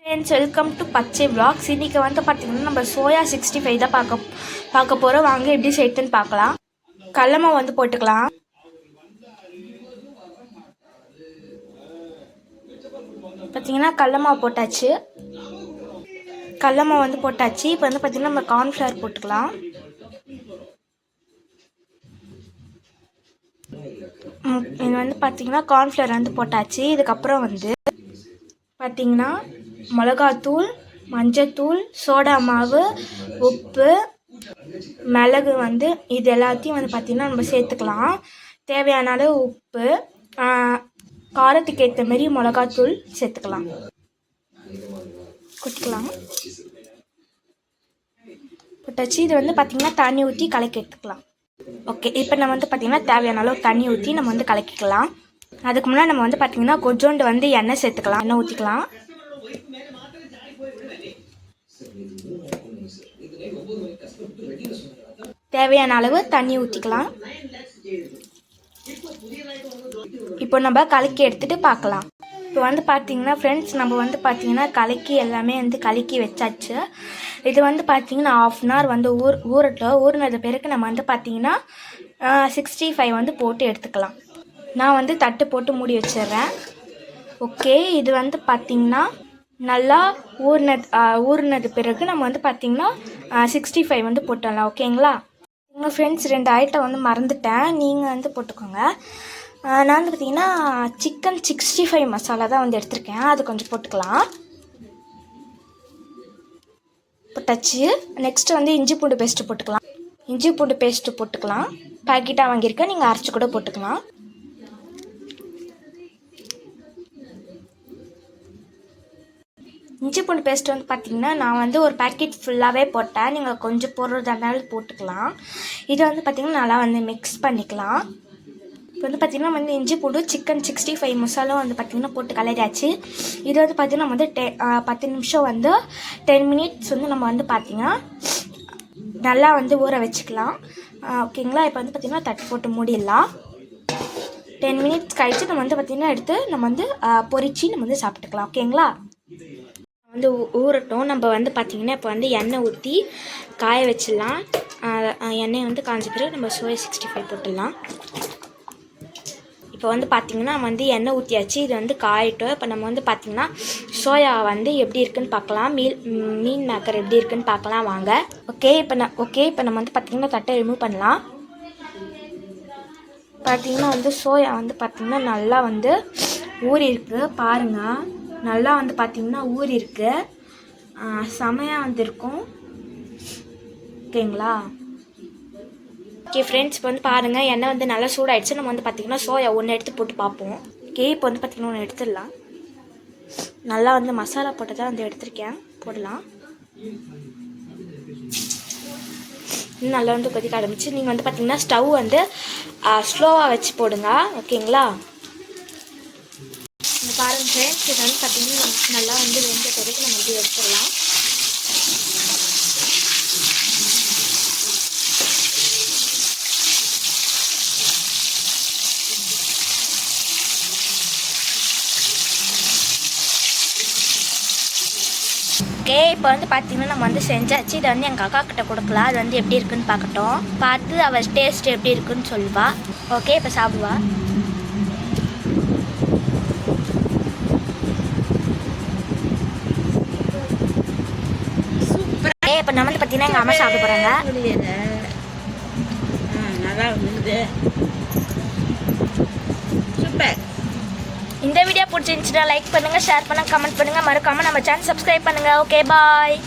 Friends, welcome to பச்சை vlogs. இன்றைக்கி வந்து பார்த்திங்கன்னா நம்ம சோயா 65 தான் பார்க்க போகிறோம். வாங்க எப்படி செய்யுதுன்னு பார்க்கலாம். கடலை மாவு வந்து போட்டுக்கலாம். பார்த்திங்கன்னா கடலை மாவு போட்டாச்சு. கடலை மாவு வந்து போட்டாச்சு. இப்போ வந்து பார்த்திங்கன்னா நம்ம கார்ன்ஃப்ளவர் போட்டுக்கலாம். இது வந்து பார்த்திங்கன்னா கார்ன்ஃப்ளவர் வந்து போட்டாச்சு. இதுக்கப்புறம் வந்து பார்த்திங்கன்னா மிளகாத்தூள், மஞ்சத்தூள், சோடா மாவு, உப்பு, மிளகு வந்து இது எல்லாத்தையும் வந்து பார்த்திங்கன்னா நம்ம சேர்த்துக்கலாம். தேவையான அளவு உப்பு, காரத்துக்கு ஏற்ற மாரி மிளகாத்தூள் சேர்த்துக்கலாம். கொட்டிக்கலாம். போட்டாச்சு. இது வந்து பார்த்திங்கன்னா தண்ணி ஊற்றி கலக்கி எடுத்துக்கலாம். ஓகே, இப்போ நம்ம வந்து பார்த்திங்கன்னா தேவையான அளவு தண்ணி ஊற்றி நம்ம வந்து கலக்கிக்கலாம். அதுக்கு முன்னாடி நம்ம வந்து பார்த்திங்கன்னா கொஞ்சோண்டு வந்து எண்ணெய் சேர்த்துக்கலாம். எண்ணெய் ஊற்றிக்கலாம். தேவையான அளவு தண்ணி ஊற்றிக்கலாம். இப்போ நம்ம கலக்கி எடுத்துகிட்டு பார்க்கலாம். இப்போ வந்து பார்த்திங்கன்னா ஃப்ரெண்ட்ஸ், நம்ம வந்து பார்த்திங்கன்னா கலக்கி எல்லாமே வந்து கலக்கி வச்சாச்சு. இது வந்து பார்த்திங்கன்னா 1/2 hour வந்து ஊறினது பிறகு நம்ம வந்து பார்த்திங்கன்னா 65 வந்து போட்டு எடுத்துக்கலாம். நான் வந்து தட்டு போட்டு மூடி வச்சிடுறேன். ஓகே, இது வந்து பார்த்திங்கன்னா நல்லா ஊறினது பிறகு நம்ம வந்து பார்த்திங்கன்னா 65 வந்து போட்டுடலாம். ஓகேங்களா? உங்கள் ஃப்ரெண்ட்ஸ் 2 ஐட்டம் வந்து மறந்துட்டேன், நீங்கள் வந்து போட்டுக்கோங்க. நான் வந்து பார்த்திங்கன்னா சிக்கன் 65 மசாலா தான் வந்து எடுத்திருக்கேன். அது கொஞ்சம் போட்டுக்கலாம். போட்டாச்சு. நெக்ஸ்ட்டு வந்து இஞ்சி பூண்டு பேஸ்ட்டு போட்டுக்கலாம். இஞ்சி பூண்டு பேஸ்ட்டு போட்டுக்கலாம். பாக்கெட்டாக வாங்கியிருக்கேன், நீங்கள் அரைச்சி கூட போட்டுக்கலாம். இஞ்சி பூண்டு பேஸ்ட் வந்து பார்த்திங்கன்னா நான் வந்து ஒரு பேக்கெட் ஃபுல்லாகவே போட்டேன். நீங்கள் கொஞ்சம் போடுறதுனாலும் போட்டுக்கலாம். இது வந்து பார்த்திங்கன்னா நல்லா வந்து மிக்ஸ் பண்ணிக்கலாம். இப்போ வந்து பார்த்திங்கன்னா வந்து இஞ்சி பூண்டு சிக்கன் 65 மசாலும் வந்து பார்த்திங்கன்னா போட்டு கலரியாச்சு. இது வந்து பார்த்திங்கன்னா நம்ம வந்து 10 நிமிஷம் வந்து 10 minutes வந்து நம்ம வந்து பார்த்திங்கன்னா நல்லா வந்து ஊற வச்சுக்கலாம். ஓகேங்களா? இப்போ வந்து பார்த்திங்கன்னா தட்டு போட்டு மூடிடலாம். 10 minutes கழித்து நம்ம வந்து பார்த்திங்கன்னா எடுத்து நம்ம வந்து பொரித்து நம்ம வந்து சாப்பிட்டுக்கலாம். ஓகேங்களா? வந்து ஊறட்டும். நம்ம வந்து பார்த்திங்கன்னா இப்போ வந்து எண்ணெய் ஊற்றி காய வச்சிடலாம். எண்ணெய் வந்து காஞ்ச பிறகு நம்ம சோயா 65 போட்டுடலாம். இப்போ வந்து பார்த்திங்கன்னா வந்து எண்ணெய் ஊற்றியாச்சு. இது வந்து காயட்டும். இப்போ நம்ம வந்து பார்த்திங்கன்னா சோயா வந்து எப்படி இருக்குன்னு பார்க்கலாம். மீன் மேக்கர் எப்படி இருக்குன்னு பார்க்கலாம் வாங்க. இப்போ நம்ம வந்து பார்த்திங்கன்னா தட்டை ரிமூவ் பண்ணலாம். பார்த்திங்கன்னா வந்து சோயா வந்து பார்த்திங்கன்னா நல்லா வந்து ஊறி இருக்குது பாருங்கள். நல்லா வந்து பார்த்திங்கன்னா ஊறி இருக்கு. செமையாக வந்துருக்கும். ஓகேங்களா? ஓகே ஃப்ரெண்ட்ஸ், இப்போ வந்து பாருங்கள் எண்ணெய் வந்து நல்லா சூடாகிடுச்சு. நம்ம வந்து பார்த்திங்கன்னா சோயா ஒன்று எடுத்து போட்டு பார்ப்போம். ஓகே, இப்போ வந்து பார்த்திங்கன்னா ஒன்று எடுத்துடலாம். நல்லா வந்து மசாலா போட்டு தான் வந்து எடுத்திருக்கேன். போடலாம். இன்னும் நல்லா வந்து கொதிக்க ஆரம்பிச்சு. நீங்கள் வந்து பார்த்திங்கன்னா ஸ்டவ் வந்து ஸ்லோவாக வச்சு போடுங்க. ஓகேங்களா? இந்த பாருங்கள் ஃப்ரெண்ட்ஸ், இது வந்து பார்த்திங்கன்னா நல்லா வந்து வெந்த பிறகு நம்ம வந்து எடுத்துடலாம். ஓகே, இப்போ வந்து பார்த்திங்கன்னா நம்ம வந்து செஞ்சாச்சு. இதை வந்து எங்கள் அக்கா கிட்ட கொடுக்கலாம். அது வந்து எப்படி இருக்குன்னு பார்க்கட்டும். பார்த்து அவள் டேஸ்ட் எப்படி இருக்குன்னு சொல்லுவா. ஓகே, இப்போ சாப்பிடுவா. இப்போ நம்ம வந்து பார்த்தீங்கன்னா எங்கள் அம்மா சாப்பிட போகிறாங்க. நல்லா இருந்தது. சூப்பர். இந்த வீடியோ பிடிச்சிருந்துச்சுன்னா லைக் பண்ணுங்கள், ஷேர் பண்ணுங்கள், கமெண்ட் பண்ணுங்கள், மறக்காமல் நம்ம சேனல் சப்ஸ்கிரைப் பண்ணுங்கள். ஓகே, பாய்.